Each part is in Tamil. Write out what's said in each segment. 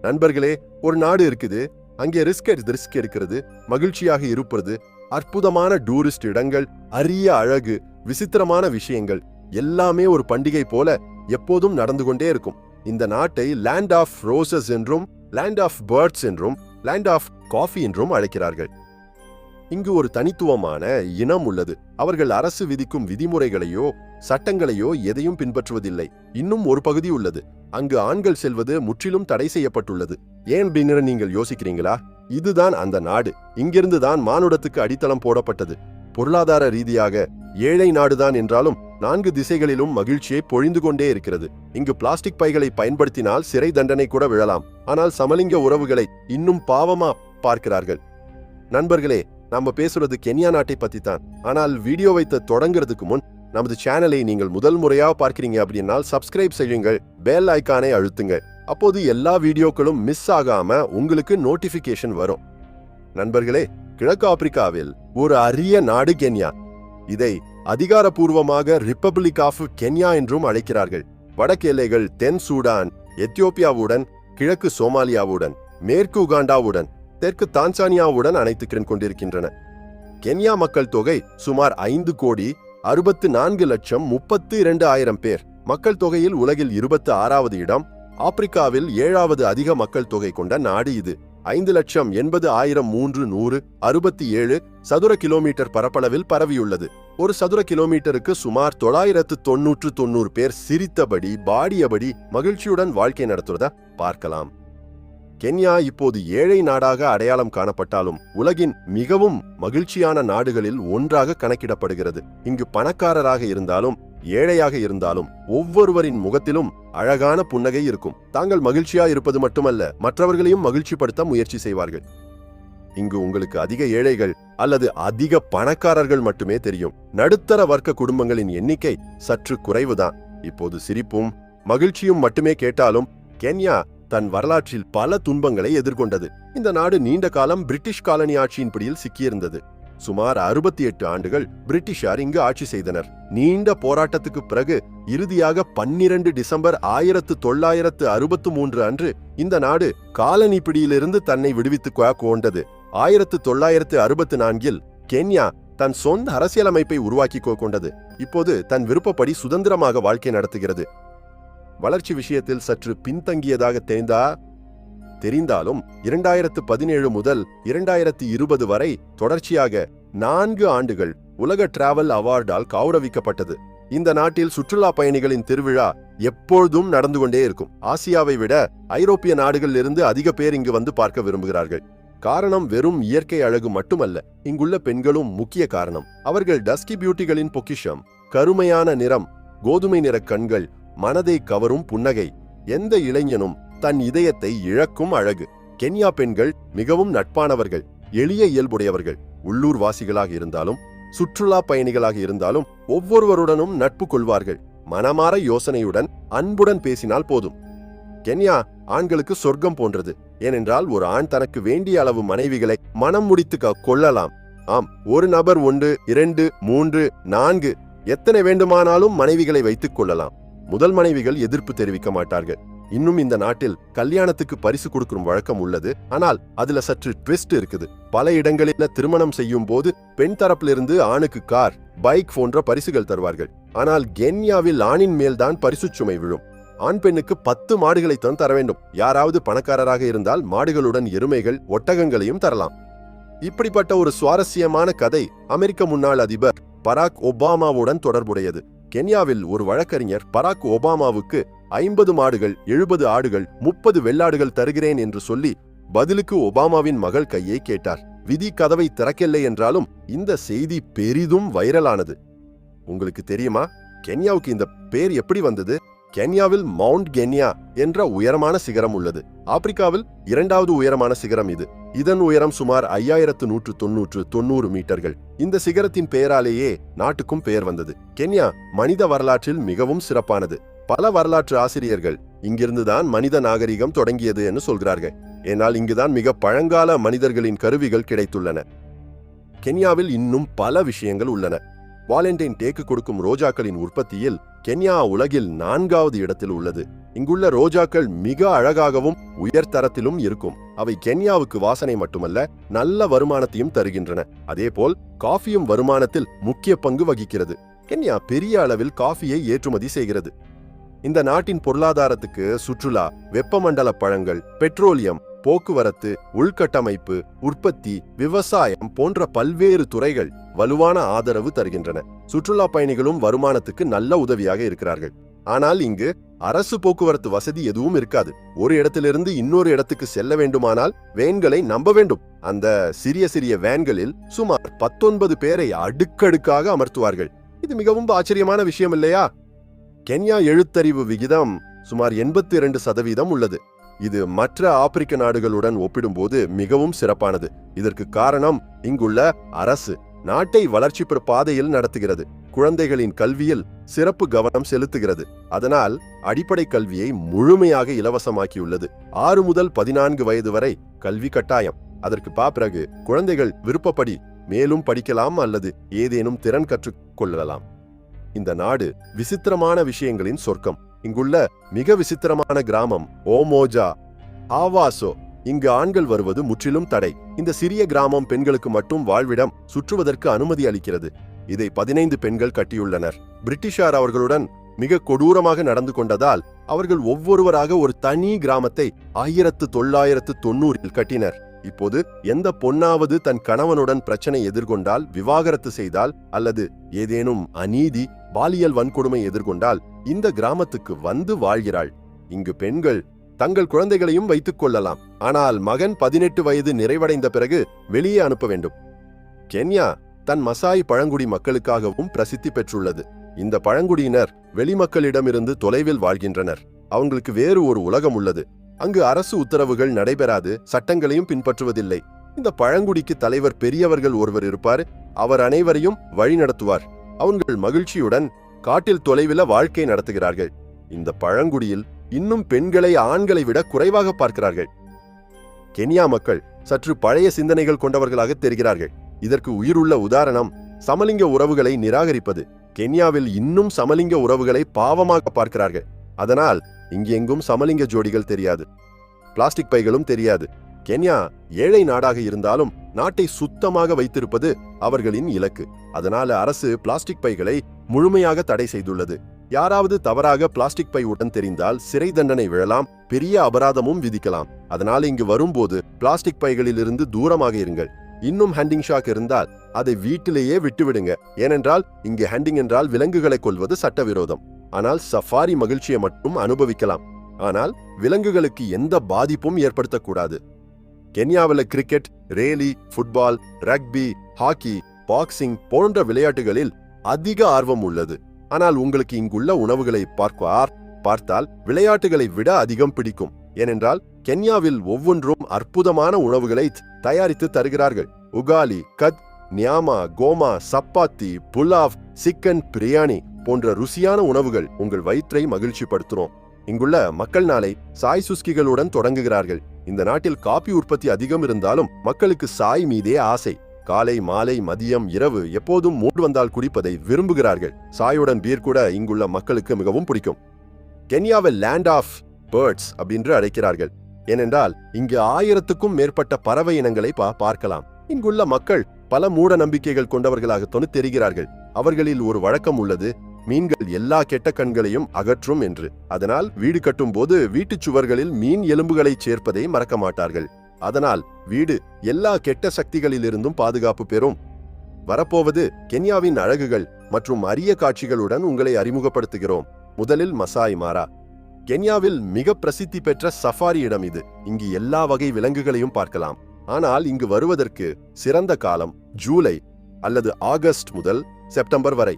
நண்பர்களே, ஒரு நாடு இருக்குது, அங்கே ரிஸ்க் எடுக்கிறது, மகிழ்ச்சியாக இருப்பது, அற்புதமான டூரிஸ்ட் இடங்கள், அரிய அழகு, விசித்திரமான விஷயங்கள் எல்லாமே ஒரு பண்டிகை போல எப்போதும் நடந்து கொண்டே இருக்கும். இந்த நாட்டை லேண்ட் ஆஃப் ரோசஸ் என்றும், லேண்ட் ஆஃப் பேர்ட்ஸ் என்றும், லேண்ட் ஆஃப் காஃபி என்றும் அழைக்கிறார்கள். இங்கு ஒரு தனித்துவமான இனம் உள்ளது. அவர்கள் அரசு விதிக்கும் விதிமுறைகளையோ சட்டங்களையோ எதையும் பின்பற்றுவதில்லை. இன்னும் ஒரு பகுதி உள்ளது, அங்கு ஆண்கள் செல்வது முற்றிலும் தடை செய்யப்பட்டுள்ளது. ஏன் அப்படின்னு நீங்கள் யோசிக்கிறீங்களா? இதுதான் அந்த நாடு. இங்கிருந்து தான் மானுடத்துக்கு அடித்தளம் போடப்பட்டது. பொருளாதார ரீதியாக ஏழை நாடுதான் என்றாலும் 4 திசைகளிலும் மகிழ்ச்சியை பொழிந்து கொண்டே இருக்கிறது. இங்கு பிளாஸ்டிக் பைகளை பயன்படுத்தினால் சிறை தண்டனை கூட விழலாம். ஆனால் சமலிங்க உறவுகளை இன்னும் பாவமா பார்க்கிறார்கள். நண்பர்களே, நம்ம பேசுறது கென்யா நாட்டை பத்தி தான். ஆனால் வீடியோவை தொடங்குறதுக்கு முன் நமது சேனலை நீங்கள் முதல் முறையா பார்க்கிறீங்க அப்படின்னால் சப்ஸ்கிரைப் செய்யுங்கள், பெல் ஐகானை அழுத்துங்க. அப்போது எல்லா வீடியோக்களும் மிஸ் ஆகாம உங்களுக்கு நோட்டிபிகேஷன் வரும். நண்பர்களே, கிழக்கு ஆப்பிரிக்காவில் ஒரு அரிய நாடு கென்யா. இதை அதிகாரப்பூர்வமாக ரிப்பப்ளிக் ஆஃப் கென்யா என்றும் அழைக்கிறார்கள். வடக்கு எல்லைகள் தென் சூடான், எத்தியோப்பியாவுடன், கிழக்கு சோமாலியாவுடன், மேற்கு உகாண்டாவுடன், தெற்கு தான்சானியாவுடன் அணைத்துக் கொண்டிருக்கின்றன. கென்யா மக்கள் தொகை சுமார் 5,64,32,000 பேர். மக்கள் தொகையில் உலகில் 26வது இடம். ஆப்பிரிக்காவில் 7வது அதிக மக்கள் தொகை கொண்ட நாடு இது. 5,80,367 சதுர கிலோமீட்டர் பரப்பளவில் பரவியுள்ளது. ஒரு சதுர கிலோமீட்டருக்கு சுமார் 990 பேர் சிரித்தபடி, பாடியபடி, மகிழ்ச்சியுடன் வாழ்க்கை நடத்துவதை பார்க்கலாம். கென்யா இப்போது ஏழை நாடாக அடையாளம் காணப்பட்டாலும் உலகின் மிகவும் மகிழ்ச்சியான நாடுகளில் ஒன்றாக கணக்கிடப்படுகிறது. இங்கு பணக்காரராக இருந்தாலும் ஏழையாக இருந்தாலும் ஒவ்வொருவரின் முகத்திலும் அழகான புன்னகை இருக்கும். தாங்கள் மகிழ்ச்சியா இருப்பது மட்டுமல்ல, மற்றவர்களையும் மகிழ்ச்சிப்படுத்த முயற்சி செய்வார்கள். இங்கு உங்களுக்கு அதிக ஏழைகள் அல்லது அதிக பணக்காரர்கள் மட்டுமே தெரியும். நடுத்தர வர்க்க குடும்பங்களின் எண்ணிக்கை சற்று குறைவுதான். இப்போது சிரிப்பும் மகிழ்ச்சியும் மட்டுமே கேட்டாலும் கென்யா தன் வரலாற்றில் பல துன்பங்களை எதிர்கொண்டது. இந்த நாடு நீண்ட காலம் பிரிட்டிஷ் காலனி ஆட்சியின் பிடியில் சிக்கியிருந்தது. சுமார் 68 ஆண்டுகள் பிரிட்டிஷார் இங்கு ஆட்சி செய்தனர். நீண்ட போராட்டத்துக்கு பிறகு இறுதியாக 12 டிசம்பர் 1963 அன்று இந்த நாடு காலனி பிடியிலிருந்து தன்னை விடுவித்துக் கொண்டது. 1964 கென்யா தன் சொந்த அரசியலமைப்பை உருவாக்கி கொண்டது. இப்போது தன் விருப்பப்படி சுதந்திரமாக வாழ்க்கை நடத்துகிறது. வளர்ச்சி விஷயத்தில் சற்று பின்தங்கியதாக தெரிந்தாலும் 2017 முதல் 2020 வரை தொடர்ச்சியாக 4 ஆண்டுகள் உலக டிராவல் அவார்டால் கௌரவிக்கப்பட்டது. இந்த நாட்டில் சுற்றுலா பயணிகளின் திருவிழா எப்பொழுதும் நடந்து கொண்டே இருக்கும். ஆசியாவை விட ஐரோப்பிய நாடுகளில் இருந்து அதிக பேர் இங்கு வந்து பார்க்க விரும்புகிறார்கள். காரணம் வெறும் இயற்கை அழகு மட்டுமல்ல, இங்குள்ள பெண்களும் முக்கிய காரணம். அவர்கள் டஸ்கி பியூட்டிகளின் பொக்கிஷம். கருமையான நிறம், கோதுமை நிற கண்கள், மனதை கவரும் புன்னகை, எந்த இளைஞனும் தன் இதயத்தை இழக்கும் அழகு. கென்யா பெண்கள் மிகவும் நட்பானவர்கள், எளிய இயல்புடையவர்கள். உள்ளூர் வாசிகளாக இருந்தாலும் சுற்றுலா பயணிகளாக இருந்தாலும் ஒவ்வொருவருடனும் நட்பு கொள்வார்கள். மனமாற யோசனையுடன் அன்புடன் பேசினால் போதும். கென்யா ஆண்களுக்கு சொர்க்கம் போன்றது. ஏனென்றால் ஒரு ஆண் தனக்கு வேண்டிய அளவு மனைவிகளை மனம் முடித்து கொள்ளலாம். ஆம், ஒரு நபர் 1, 2, 3, 4 எத்தனை வேண்டுமானாலும் மனைவிகளை வைத்துக் கொள்ளலாம். முதல் மனைவிகள் எதிர்ப்பு தெரிவிக்க மாட்டார்கள். இன்னும் இந்த நாட்டில் கல்யாணத்துக்கு பரிசு கொடுக்கும் வழக்கம் உள்ளது. ஆனால் அதுல சற்று ட்விஸ்ட் இருக்குது. பல இடங்களில் திருமணம் செய்யும் போது பெண் தரப்பிலிருந்து ஆணுக்கு கார், பைக் போன்ற பரிசுகள் தருவார்கள். ஆனால் கென்யாவில் ஆணின் மேல்தான் பரிசு சுமை விழும். ஆண் பெண்ணுக்கு 10 மாடுகளை தான் தர வேண்டும். யாராவது பணக்காரராக இருந்தால் மாடுகளுடன் எருமைகள், ஒட்டகங்களையும் தரலாம். இப்படிப்பட்ட ஒரு சுவாரஸ்யமான கதை அமெரிக்க முன்னாள் அதிபர் பராக் ஒபாமாவுடன் தொடர்புடையது. கென்யாவில் ஒரு வழக்கறிஞர் பராக் ஒபாமாவுக்கு 50 மாடுகள், 70 ஆடுகள், 30 வெள்ளாடுகள் தருகிறேன் என்று சொல்லி பதிலுக்கு ஒபாமாவின் மகள் கையை கேட்டார். விதி கதவை திறக்கவில்லை என்றாலும் இந்த செய்தி பெரிதும் வைரலானது. உங்களுக்கு தெரியுமா கென்யாவுக்கு இந்த பேர் எப்படி வந்தது? கென்யாவில் மவுண்ட் கென்யா என்ற உயரமான சிகரம் உள்ளது. ஆப்பிரிக்காவில் 2வது உயரமான சிகரம் இது. இதன் உயரம் சுமார் 5190 மீட்டர்கள். இந்த சிகரத்தின் பெயராலேயே நாட்டுக்கும் பெயர் வந்தது. கென்யா மனித வரலாற்றில் மிகவும் சிறப்பானது. பல வரலாற்று ஆசிரியர்கள் இங்கிருந்துதான் மனித நாகரிகம் தொடங்கியது என்று சொல்கிறார்கள். ஏனால் இங்குதான் மிக பழங்கால மனிதர்களின் கருவிகள் கிடைத்துள்ளன. கென்யாவில் இன்னும் பல விஷயங்கள் உள்ளன. வாலண்டைன் டேக்கு கொடுக்கும் ரோஜாக்களின் உற்பத்தியில் கென்யா உலகில் 4வது இடத்தில் உள்ளது. இங்குள்ள ரோஜாக்கள் மிக அழகாகவும் உயர்தரத்திலும் இருக்கும். அவை கென்யாவுக்கு வாசனை மட்டுமல்ல, நல்ல வருமானத்தையும் தருகின்றன. அதேபோல் காஃபியும் வருமானத்தில் முக்கிய பங்கு வகிக்கிறது. கென்யா பெரிய அளவில் காஃபியை ஏற்றுமதி செய்கிறது. இந்த நாட்டின் பொருளாதாரத்துக்கு சுற்றுலா, வெப்பமண்டல பழங்கள், பெட்ரோலியம், போக்குவரத்து, உள்கட்டமைப்பு, உற்பத்தி, விவசாயம் போன்ற பல்வேறு துறைகள் வலுவான ஆதரவு தருகின்றன. சுற்றுலா பயணிகளும் வருமானத்துக்கு நல்ல உதவியாக இருக்கிறார்கள். ஆனால் இங்கு அரசு போக்குவரத்து வசதி எதுவும் இருக்காது. ஒரு இடத்திலிருந்து இன்னொரு இடத்துக்கு செல்ல வேண்டுமானால் வேன்களை நம்ப வேண்டும். அந்த சிறிய சிறிய வேன்களில் சுமார் 19 பேரை அடுக்கடுக்காக அமர்த்துவார்கள். இது மிகவும் ஆச்சரியமான விஷயம் இல்லையா? கென்யா எழுத்தறிவு விகிதம் சுமார் 82% உள்ளது. இது மற்ற ஆப்பிரிக்க நாடுகளுடன் ஒப்பிடும்போது மிகவும் சிறப்பானது. இதற்கு காரணம் இங்குள்ள அரசு நாட்டை வளர்ச்சி பாதையில் நடத்துகிறது. குழந்தைகளின் கல்வியில் சிறப்பு கவனம் செலுத்துகிறது. அதனால் அடிப்படை கல்வியை முழுமையாக இலவசமாக்கியுள்ளது. 6 முதல் 14 வயது வரை கல்வி கட்டாயம். அதற்கு பிறகு குழந்தைகள் விருப்பப்படி மேலும் படிக்கலாம் அல்லது ஏதேனும் திறன் கற்றுக்கொள்ளலாம். இந்த நாடு விசித்திரமான விஷயங்களின் சொர்க்கம். இங்குள்ள மிக விசித்திரமான கிராமம் ஓமோஜா ஆவாசோ. இங்கு ஆண்கள் வருவது முற்றிலும் தடை. இந்த சிறிய கிராமம் பெண்களுக்கு மட்டும் வாழ்விடம் சுற்றுவதற்கு அனுமதி அளிக்கிறது. இதை 15 பெண்கள் கட்டியுள்ளனர். பிரிட்டிஷார் அவர்களுடன் மிக கொடூரமாக நடந்து கொண்டதால் அவர்கள் ஒவ்வொருவராக ஒரு தனி கிராமத்தை 1990 கட்டினர். இப்போது எந்த பொண்ணாவது தன் கணவனுடன் பிரச்சனை எதிர்கொண்டால், விவாகரத்து செய்தால் அல்லது ஏதேனும் அநீதி, பாலியல் வன்கொடுமை எதிர்கொண்டால் இந்த கிராமத்துக்கு வந்து வாழ்கிறாள். இங்கு பெண்கள் தங்கள் குழந்தைகளையும் வைத்துக் கொள்ளலாம். ஆனால் மகன் 18 வயது நிறைவடைந்த பிறகு வெளியே அனுப்ப வேண்டும். கென்யா தன் மசாய் பழங்குடி மக்களுக்காகவும் பிரசித்தி பெற்றுள்ளது. இந்த பழங்குடியினர் வெளிமக்களிடமிருந்து தொலைவில் வாழ்கின்றனர். அவங்களுக்கு வேறு ஒரு உலகம் உள்ளது. அங்கு அரசு உத்தரவுகள் நடைபெறாது, சட்டங்களையும் பின்பற்றுவதில்லை. இந்த பழங்குடிக்கு தலைவர் பெரியவர்கள் ஒருவர் இருப்பார். அவர் அனைவரையும் வழி நடத்துவார். அவர்கள் மகிழ்ச்சியுடன் காட்டில் தொலைவில வாழ்க்கை நடத்துகிறார்கள். இந்த பழங்குடியில் இன்னும் பெண்களை ஆண்களை விட குறைவாக பார்க்கிறார்கள். கென்யா மக்கள் சற்று பழைய சிந்தனைகள் கொண்டவர்களாக தெரிகிறார்கள். இதற்கு உயிருள்ள உதாரணம் சமலிங்க உறவுகளை நிராகரிப்பது. கென்யாவில் இன்னும் சமலிங்க உறவுகளை பாவமாக பார்க்கிறார்கள். அதனால் இங்கெங்கும் சமலிங்க ஜோடிகள் தெரியாது. பிளாஸ்டிக் பைகளும் தெரியாது. கென்யா ஏழை நாடாக இருந்தாலும் நாட்டை சுத்தமாக வைத்திருப்பது அவர்களின் இலக்கு. அதனால அரசு பிளாஸ்டிக் பைகளை முழுமையாக தடை செய்துள்ளது. யாராவது தவறாக பிளாஸ்டிக் பை உடன் தெரிந்தால் சிறை தண்டனை விழலாம், பெரிய அபராதமும் விதிக்கலாம். அதனால இங்கு வரும்போது பிளாஸ்டிக் பைகளில் இருந்து தூரமாக இருங்கள். இன்னும் ஹேண்டிங் ஷாக் இருந்தால் அதை வீட்டிலேயே விட்டுவிடுங்க. ஏனென்றால் இங்கு ஹேண்டிங் என்றால் விலங்குகளை கொல்வது சட்டவிரோதம். ஆனால் சஃபாரி மகிழ்ச்சியை மட்டும் அனுபவிக்கலாம். ஆனால் விலங்குகளுக்கு எந்த பாதிப்பும் ஏற்படுத்தக்கூடாது. கென்யாவில் cricket, rally, football, rugby, hockey, boxing போன்ற விளையாட்டுகளில் அதிக ஆர்வம் உள்ளது. ஆனால் உங்களுக்கு இங்குள்ள உணவுகளை பார்த்தால் விளையாட்டுகளை விட அதிகம் பிடிக்கும். ஏனென்றால் கென்யாவில் ஒவ்வொன்றும் அற்புதமான உணவுகளை தயாரித்து தருகிறார்கள். உகாலி, கத், நியாமா, கோமா, சப்பாத்தி, புலாவ், சிக்கன் பிரியாணி போன்ற ருசியான உணவுகள் உங்கள் வயிற்றை மகிழ்ச்சிப்படுத்தும். இங்குள்ள மக்கள் நாளை சாய் சுஸ்கிகளுடன் தொடங்குகிறார்கள். இந்த நாட்டில் காபி உற்பத்தி அதிகம் இருந்தாலும் மக்களுக்கு சாய் மீதே ஆசை. காலை, மாலை, மதியம், இரவு எப்போதும் மூடு வந்தால் குடிப்பதை விரும்புகிறார்கள். சாயுடன் பீர் கூட இங்குள்ள மக்களுக்கு மிகவும் பிடிக்கும். கென்யாவை லேண்ட் ஆஃப் பேர்ட்ஸ் அப்படின்னு அழைக்கிறார்கள். ஏனென்றால் இங்கு 1000க்கும் மேற்பட்ட பறவை இனங்களை பார்க்கலாம். இங்குள்ள மக்கள் பல மூட நம்பிக்கைகள் கொண்டவர்களாக தெரிகிறார்கள். அவர்களில் ஒரு வழக்கம் உள்ளது, மீன்கள் எல்லா கெட்ட கண்களையும் அகற்றும் என்று. அதனால் வீடு கட்டும் போது வீட்டுச் சுவர்களில் மீன் எலும்புகளை சேர்ப்பதை மறக்க மாட்டார்கள். அதனால் வீடு எல்லா கெட்ட சக்திகளிலிருந்தும் பாதுகாப்பு பெறும். வரப்போவது கென்யாவின் அழகுகள் மற்றும் அரிய காட்சிகளுடன் உங்களை அறிமுகப்படுத்துகிறோம். முதலில் மசாய் மாரா. கென்யாவில் மிக பிரசித்தி பெற்ற சஃபாரி இடம் இது. இங்கு எல்லா வகை விலங்குகளையும் பார்க்கலாம். ஆனால் இங்கு வருவதற்கு சிறந்த காலம் ஜூலை அல்லது ஆகஸ்ட் முதல் செப்டம்பர் வரை.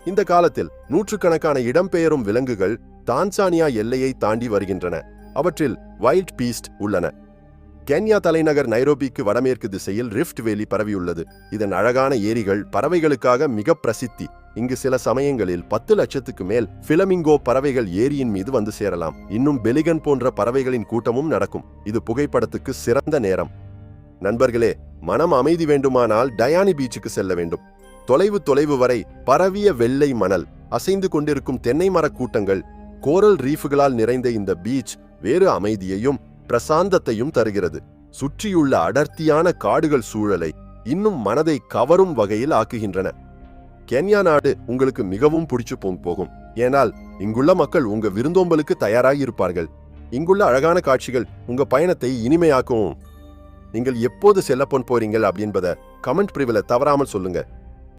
இந்த காலத்தில் நூற்றுக்கணக்கான இடம்பெயரும் விலங்குகள் தான்சானியா எல்லையை தாண்டி வருகின்றன. அவற்றில் வைல்ட் பீஸ்ட் உள்ளன. கென்யா தலைநகர் நைரோபிக்கு வடமேற்கு திசையில் ரிஃப்ட் வேலி பரவியுள்ளது. இதன் அழகான ஏரிகள் பறவைகளுக்காக மிக பிரசித்தி. இங்கு சில சமயங்களில் 10 லட்சத்துக்கு மேல் பிளமிங்கோ பறவைகள் ஏரியின் மீது வந்து சேரலாம். இன்னும் பெலிகன் போன்ற பறவைகளின் கூட்டமும் நடக்கும். இது புகைப்படத்துக்கு சிறந்த நேரம். நண்பர்களே, மனம் அமைதி வேண்டுமானால் டயானி பீச்சுக்கு செல்ல வேண்டும். தொலைவு வரை பரவிய வெள்ளை மணல், அசைந்து கொண்டிருக்கும் தென்னை மரக் கூட்டங்கள், கோரல் ரீஃபுகளால் நிறைந்த இந்த பீச் வேறு அமைதியையும் பிரசாந்தத்தையும் தருகிறது. சுற்றியுள்ள அடர்த்தியான காடுகள் சூழலை இன்னும் மனதை கவரும் வகையில் ஆக்குகின்றன. கென்யா நாடு உங்களுக்கு மிகவும் பிடிச்சு போகும். ஏனால் இங்குள்ள மக்கள் உங்க விருந்தோம்பலுக்கு தயாராகி இருப்பார்கள். இங்குள்ள அழகான காட்சிகள் உங்க பயணத்தை இனிமையாக்கும். நீங்கள் எப்போது செல்லப்போன் போறீங்கள் அப்படின்பத கமெண்ட் பிரிவில் தவறாமல் சொல்லுங்க.